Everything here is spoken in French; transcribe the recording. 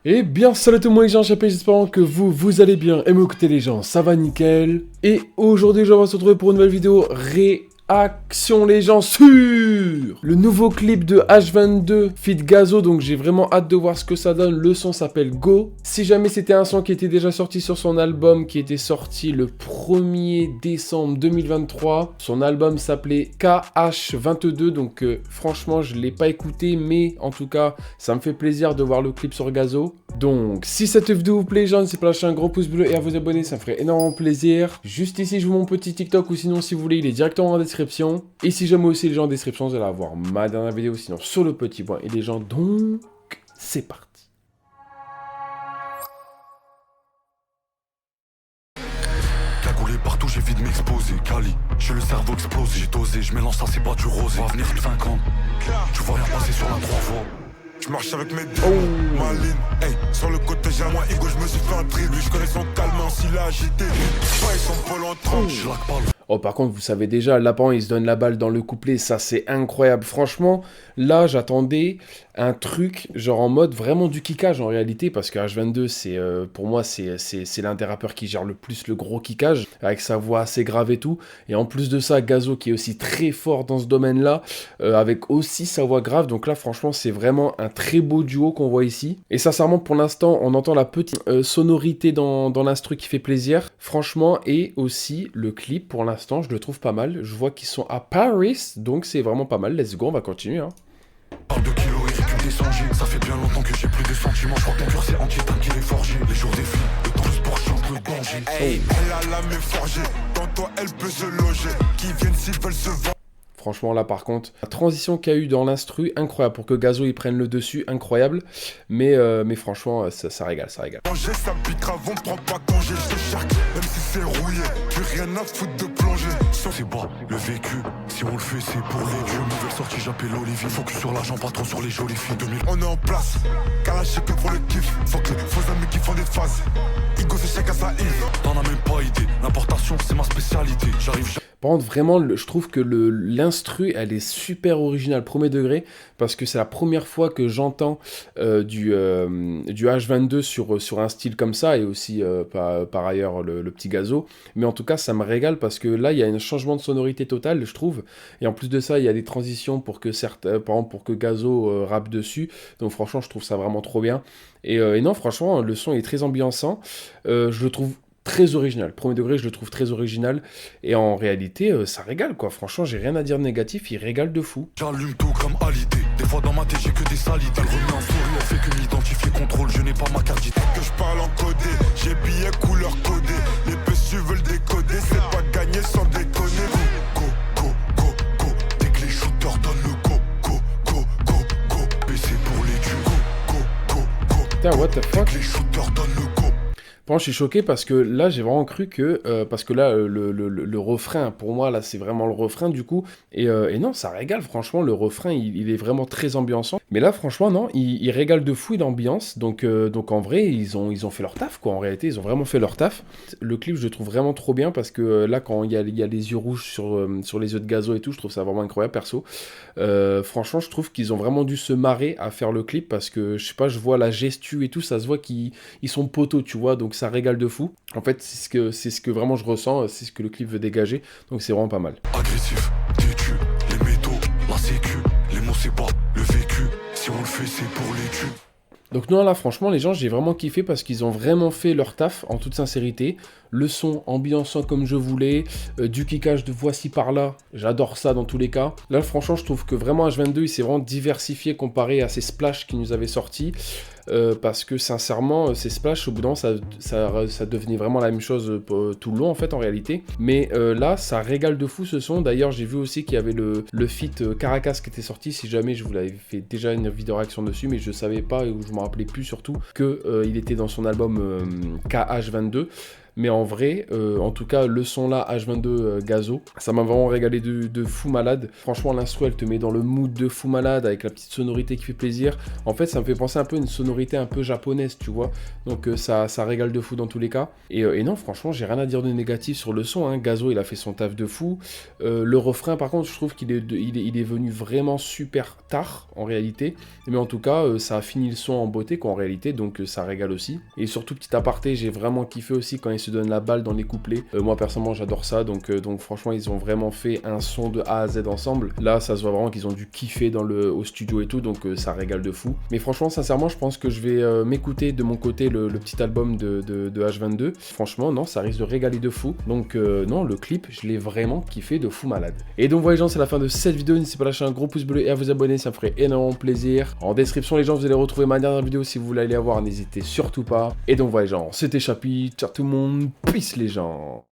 Eh bien, salut à tout le monde les gens, j'espère que vous allez bien. Et m'écoutez les gens, ça va nickel. Et aujourd'hui, je vais se retrouver pour une nouvelle vidéo réaction les gens sur le nouveau clip de H22 feat Gazo. Donc j'ai vraiment hâte de voir ce que ça donne. Le son s'appelle Go. Si jamais c'était un son qui était déjà sorti sur son album, qui était sorti le 1er décembre 2023. Son album s'appelait KH22. Donc franchement, je ne l'ai pas écouté, mais en tout cas, ça me fait plaisir de voir le clip sur Gazo. Donc, si cette vidéo vous plaît, les gens, n'hésitez pas à lâcher un gros pouce bleu et à vous abonner, ça me ferait énormément plaisir. Juste ici, je vous mets mon petit TikTok, ou sinon, si vous voulez, il est directement en description. Et si jamais aussi les gens en description, vous allez avoir ma dernière vidéo, sinon sur le petit point. Et les gens, donc, c'est parti. Cagoulé partout, j'ai vite m'exposer. Cali, j'ai le cerveau explosé. J'ai dosé, je mélange ça, c'est pas du rosé. Va venir de 50, tu vois rien passer sur la 3 voies. Je marche avec mes deux, ma ligne, hey, sur le côté j'ai un moi Hugo, je me suis fait un tri. Lui je connais son calme, s'il a agité. Ouais, ils sont pas longtemps, je laque pas le... Oh, par contre, vous savez déjà, Lapin, il se donne la balle dans le couplet, ça c'est incroyable. Franchement, là, j'attendais un truc, genre en mode vraiment du kickage en réalité, parce que H22, c'est pour moi, c'est l'un des rappeurs qui gère le plus le gros kickage, avec sa voix assez grave et tout. Et en plus de ça, Gazo qui est aussi très fort dans ce domaine-là, avec aussi sa voix grave. Donc là, franchement, c'est vraiment un très beau duo qu'on voit ici. Et sincèrement, pour l'instant, on entend la petite sonorité dans l'instru qui fait plaisir, franchement, et aussi le clip pour l'instant. Je le trouve pas mal. Je vois qu'ils sont à Paris, donc c'est vraiment pas mal. Let's go, on va continuer. Hein. Parle de kilos et récup des 100 G. Ça fait bien longtemps que j'ai plus de sentiments. Je crois que ton cœur c'est entier, tant qu'il est forgé. Les jours défilent, le temps le sport chante le danger. Hey, elle a la main forgée. Dans toi, elle peut se loger. Qui viennent s'ils veulent se vendre. Franchement, là, par contre, la transition qu'il y a eu dans l'instru, incroyable. Pour que Gazo, il prenne le dessus, incroyable. Mais franchement, ça régale, ça régale. Manger, ça pique grave, on prend pas congé. Je te cherche, même si c'est rouillé. Plus rien à foutre de plonger. C'est bas, le vécu, si on le fait c'est pour les dieux. Nouvelle sortie, j'appelle Olivier. Focus sur l'argent, pas trop sur les jolies filles. 2000. On est en place, Kalash que pour le kiff. Faut que les faux amis qui font des phases. Ego, c'est chacun sa île. T'en as même pas idée, l'importation c'est ma spécialité. J'arrive. Par contre, vraiment, je trouve que l'instru, elle est super originale, premier degré, parce que c'est la première fois que j'entends du H22 sur un style comme ça, et aussi par ailleurs le petit Gazo. Mais en tout cas, ça me régale, parce que là, il y a un changement de sonorité total, je trouve. Et en plus de ça, il y a des transitions pour que certains, par exemple, pour que Gazo rappe dessus. Donc franchement, je trouve ça vraiment trop bien. Et non, franchement, le son est très ambiançant. Je le trouve très original, premier degré, je le trouve très original, et en réalité, ça régale, quoi. Franchement, j'ai rien à dire de négatif, il régale de fou. J'allume tout comme Hallyday. Des fois dans ma tête, j'ai que des salités. Elle remet en souris, elle fait que m'identifier, contrôle, je n'ai pas ma carte d'identité. Que je parle en codé, j'ai billets couleur codé. Les pessus veulent décoder, c'est pas gagner sans déconner. Go, go, go, go. Dès que les shooters donnent le go, go, go, go, go. PC pour les dieux. Go, go, go, go. Putain, what the fuck? Dès que les shooters donnent le go. Bon, je suis choqué parce que là, j'ai vraiment cru que... parce que là, le refrain, pour moi, là, c'est vraiment le refrain, du coup. Et non, ça régale, franchement. Le refrain, il est vraiment très ambiançant. Mais là, franchement, non, il régale de fou, l'ambiance. Donc en vrai, ils ont fait leur taf, quoi. En réalité, ils ont vraiment fait leur taf. Le clip, je le trouve vraiment trop bien parce que là, quand il y a les yeux rouges sur les yeux de Gazo et tout, je trouve ça vraiment incroyable, perso. Franchement, je trouve qu'ils ont vraiment dû se marrer à faire le clip parce que, je sais pas, je vois la gestu et tout, ça se voit qu'ils sont poteaux, tu vois, donc ça régale de fou. En fait, c'est ce que vraiment je ressens, c'est ce que le clip veut dégager, donc c'est vraiment pas mal. Agressif, têtu, les métaux, la sécu, les mots c'est pas le vécu. Si on le fait, c'est pour les tues. Donc non, là, franchement, les gens, j'ai vraiment kiffé parce qu'ils ont vraiment fait leur taf, en toute sincérité. Le son ambiançant comme je voulais, du kickage de voici par là, j'adore ça dans tous les cas. Là, franchement, je trouve que vraiment H22, il s'est vraiment diversifié comparé à ces splashs qui nous avaient sortis. Parce que sincèrement, ces splashs, au bout d'un moment, ça devenait vraiment la même chose tout le long, en fait, en réalité. Mais là, ça régale de fou ce son. D'ailleurs, j'ai vu aussi qu'il y avait le feat Caracas qui était sorti. Si jamais je vous l'avais fait déjà une vidéo réaction dessus, mais je savais pas, ou je me rappelais plus surtout, qu'il était dans son album KH22. Mais en vrai, en tout cas, le son là, H22 Gazo, ça m'a vraiment régalé de fou malade. Franchement, l'instru, elle te met dans le mood de fou malade avec la petite sonorité qui fait plaisir. En fait, ça me fait penser un peu à une sonorité un peu japonaise, tu vois. Donc ça régale de fou dans tous les cas. Et non, franchement, j'ai rien à dire de négatif sur le son. Hein. Gazo, il a fait son taf de fou. Le refrain, par contre, je trouve qu'il est venu vraiment super tard, en réalité. Mais en tout cas, ça a fini le son en beauté, quoi, en réalité. Donc ça régale aussi. Et surtout, petit aparté, j'ai vraiment kiffé aussi quand il se donne la balle dans les couplets. Moi, personnellement, j'adore ça. Donc franchement, ils ont vraiment fait un son de A à Z ensemble. Là, ça se voit vraiment qu'ils ont dû kiffer au studio et tout. Donc ça régale de fou. Mais franchement, sincèrement, je pense que je vais m'écouter de mon côté le petit album de H22. Franchement, non, ça risque de régaler de fou. Donc non, le clip, je l'ai vraiment kiffé de fou malade. Et donc voilà les gens, c'est la fin de cette vidéo. N'hésitez pas à lâcher un gros pouce bleu et à vous abonner, ça me ferait énormément plaisir. En description les gens, vous allez retrouver ma dernière vidéo si vous voulez aller la voir, n'hésitez surtout pas. Et donc voilà les gens, c'était Chapi, ciao tout le monde, peace les gens.